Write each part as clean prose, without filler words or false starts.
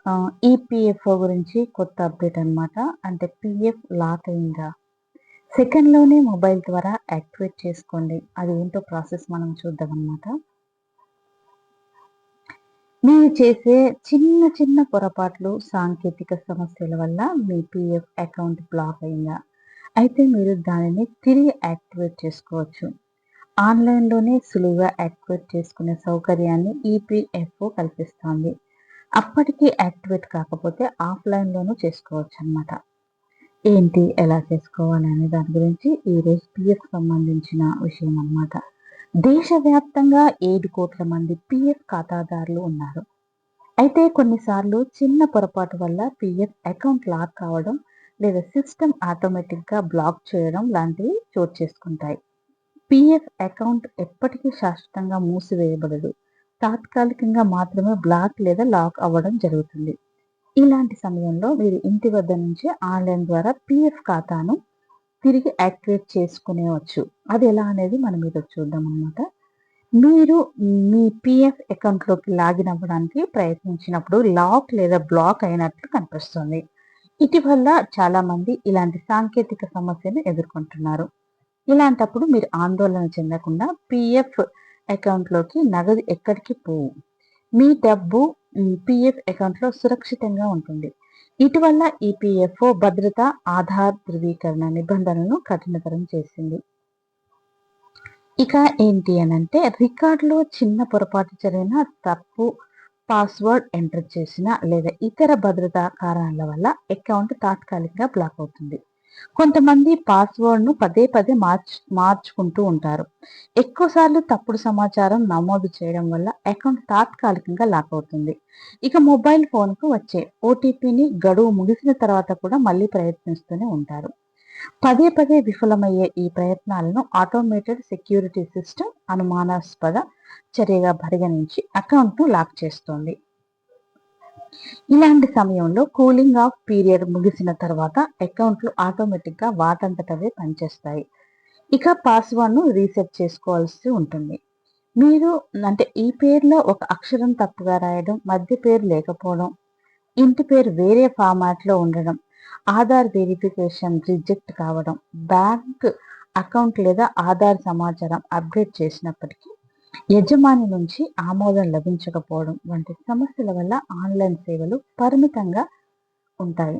EPFO గురించి కొత్త update అనమాట. అంటే పీఎఫ్ లాక్ అయిందా? సెకండ్‌లోనే మొబైల్ ద్వారా యాక్టివేట్ చేసుకోండి. అదేంటో ప్రాసెస్ మనం చూద్దామనమాట. మీరు చేసే చిన్న చిన్న పొరపాట్లు, సాంకేతిక సమస్యల వల్ల మీ పీఎఫ్ అకౌంట్ బ్లాక్ అయిందా? అయితే మీరు దానిని తిరిగి యాక్టివేట్ చేసుకోవచ్చు. ఆన్‌లైన్‌లోనే సులువుగా యాక్టివేట్ చేసుకునే సౌకర్యాన్ని ఈపీఎఫ్ఓ కల్పిస్తోంది. అప్పటికి యాక్టివేట్ కాకపోతే ఆఫ్‌లైన్‌లోనూ చేసుకోవచ్చనమాట. ఏంటి, ఎలా చేసుకోవాలనే దాని గురించి ఈరోజు పీఎఫ్ సంబంధించిన విషయం అన్నమాట. దేశవ్యాప్తంగా 7,00,00,000 మంది పీఎఫ్ ఖాతాదారులు ఉన్నారు. అయితే కొన్నిసార్లు చిన్న పొరపాటు వల్ల పీఎఫ్ అకౌంట్ లాక్ కావడం లేదా సిస్టమ్ ఆటోమేటిక్‌గా బ్లాక్ చేయడం లాంటివి చోటు చేసుకుంటాయి. పీఎఫ్ అకౌంట్ ఎప్పటికీ శాశ్వతంగా మూసివేయబడదు. తాత్కాలికంగా మాత్రమే బ్లాక్ లేదా లాక్ అవ్వడం జరుగుతుంది. ఇలాంటి సమయంలో మీరు ఇంటి వద్ద నుంచి ఆన్‌లైన్ ద్వారా పీఎఫ్ ఖాతాను తిరిగి యాక్టివేట్ చేసుకునేవచ్చు. అది ఎలా అనేది మనం ఈరోజు చూద్దామనమాట. మీరు మీ పీఎఫ్ అకౌంట్‌లోకి లాగిన్ అవ్వడానికి ప్రయత్నించినప్పుడు లాక్ లేదా బ్లాక్ అయినట్లు కనిపిస్తుంది. ఇటీవల చాలామంది ఇలాంటి సాంకేతిక సమస్యను ఎదుర్కొంటున్నారు. ఇలాంటప్పుడు మీరు ఆందోళన చెందకుండా పీఎఫ్ అకౌంట్‌లోకి నగదు ఎక్కడికి పోవు. మీ డబ్బు పీఎఫ్ అకౌంట్‌లో సురక్షితంగా ఉంటుంది. ఇటీవల ఈపీఎఫ్ఓ భద్రత, ఆధార్ ధృవీకరణ నిబంధనలను కఠినతరం చేసింది. ఇక ఏంటి అనంటే రికార్డులో చిన్న పొరపాటు జరిగినా, తప్పు పాస్వర్డ్ ఎంటర్ చేసినా లేదా ఇతర భద్రతా కారణాల వల్ల అకౌంట్ తాత్కాలికంగా బ్లాక్ అవుతుంది. కొంతమంది పాస్వర్డ్‌ను పదే పదే మార్చుకుంటూ ఉంటారు. ఎక్కువసార్లు తప్పుడు సమాచారం నమోదు చేయడం వల్ల అకౌంట్ తాత్కాలికంగా లాక్ అవుతుంది. ఇక మొబైల్ ఫోన్‌కు వచ్చే ఓటీపీని గడువు ముగిసిన తర్వాత కూడా మళ్ళీ ప్రయత్నిస్తూనే ఉంటారు. పదే పదే విఫలమయ్యే ఈ ప్రయత్నాలను ఆటోమేటెడ్ సెక్యూరిటీ సిస్టమ్ అనుమానాస్పద చర్యగా పరిగణించి అకౌంట్‌ను లాక్ చేస్తోంది. ఇలాంటి సమయంలో కూలింగ్ ఆఫ్ పీరియడ్ ముగిసిన తర్వాత అకౌంట్లు ఆటోమేటిక్‌గా వాటంతటవే పనిచేస్తాయి. ఇక పాస్వర్డ్‌ను రీసెట్ చేసుకోవాల్సి ఉంటుంది. మీరు ఈ పేరులో ఒక అక్షరం తప్పుగా రాయడం, మధ్య పేరు లేకపోవడం, ఇంటి పేరు వేరే ఫార్మాట్‌లో ఉండడం, ఆధార్ వెరిఫికేషన్ రిజెక్ట్ కావడం, బ్యాంక్ అకౌంట్ లేదా ఆధార్ సమాచారం అప్డేట్ చేసినప్పటికీ యజమాని నుంచి ఆమోదం లభించకపోవడం వంటి సమస్యల వల్ల ఆన్‌లైన్ సేవలు పరిమితంగా ఉంటాయి.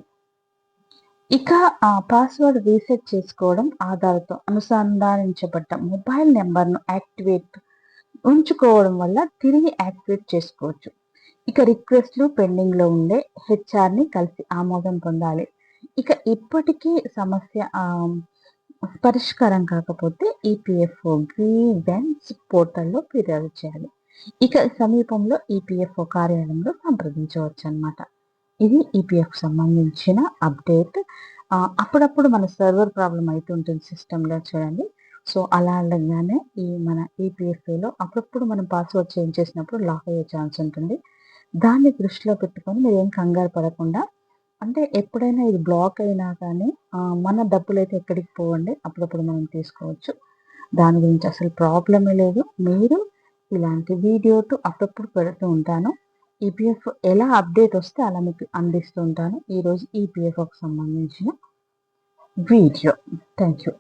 ఇక పాస్వర్డ్ రీసెట్ చేసుకోవడం, ఆధార్‌తో అనుసంధానించబడ్డ మొబైల్ నంబర్‌ను యాక్టివేట్ ఉంచుకోవడం వల్ల తిరిగి యాక్టివేట్ చేసుకోవచ్చు. ఇక రిక్వెస్ట్‌లు పెండింగ్‌లో ఉండే హెచ్ఆర్‌ని కలిసి ఆమోదం పొందాలి. ఇక ఇప్పటికీ సమస్య పరిష్కారం కాకపోతే ఈపీఎఫ్ఓ గ్రీవెన్స్ పోర్టల్‌లో ఫిర్యాదు చేయాలి. ఇక సమీపంలో ఈపీఎఫ్ఓ కార్యాలయంలో సంప్రదించవచ్చనమాట. ఇది ఈపీఎఫ్ సంబంధించిన అప్డేట్. అప్పుడప్పుడు మన సర్వర్ ప్రాబ్లమ్ అయితుంటుంది సిస్టమ్‌లో చూడండి. సో, అలా అడగగానే మన ఈపీఎఫ్ఓలో అప్పుడప్పుడు మనం పాస్వర్డ్ చేంజ్ చేసినప్పుడు లాక్ అయ్యే ఛాన్స్ ఉంటుంది. దాన్ని దృష్టిలో పెట్టుకొని మీరేం కంగారు పడకుండా, అంటే ఎప్పుడైనా ఇది బ్లాక్ అయినా కానీ మన డబ్బులైతే ఎక్కడికి పోవండి. అప్పుడప్పుడు మనం తీసుకోవచ్చు. దాని గురించి అసలు ప్రాబ్లమే లేదు. మీరు ఇలాంటి వీడియోలు అప్పుడప్పుడు పెడుతూ ఉంటాను. ఈపీఎఫ్ ఎలా అప్డేట్ వస్తే అలా మీకు అందిస్తూ ఉంటాను. ఈరోజు ఈపీఎఫ్ఓకి సంబంధించిన వీడియో. Thank you.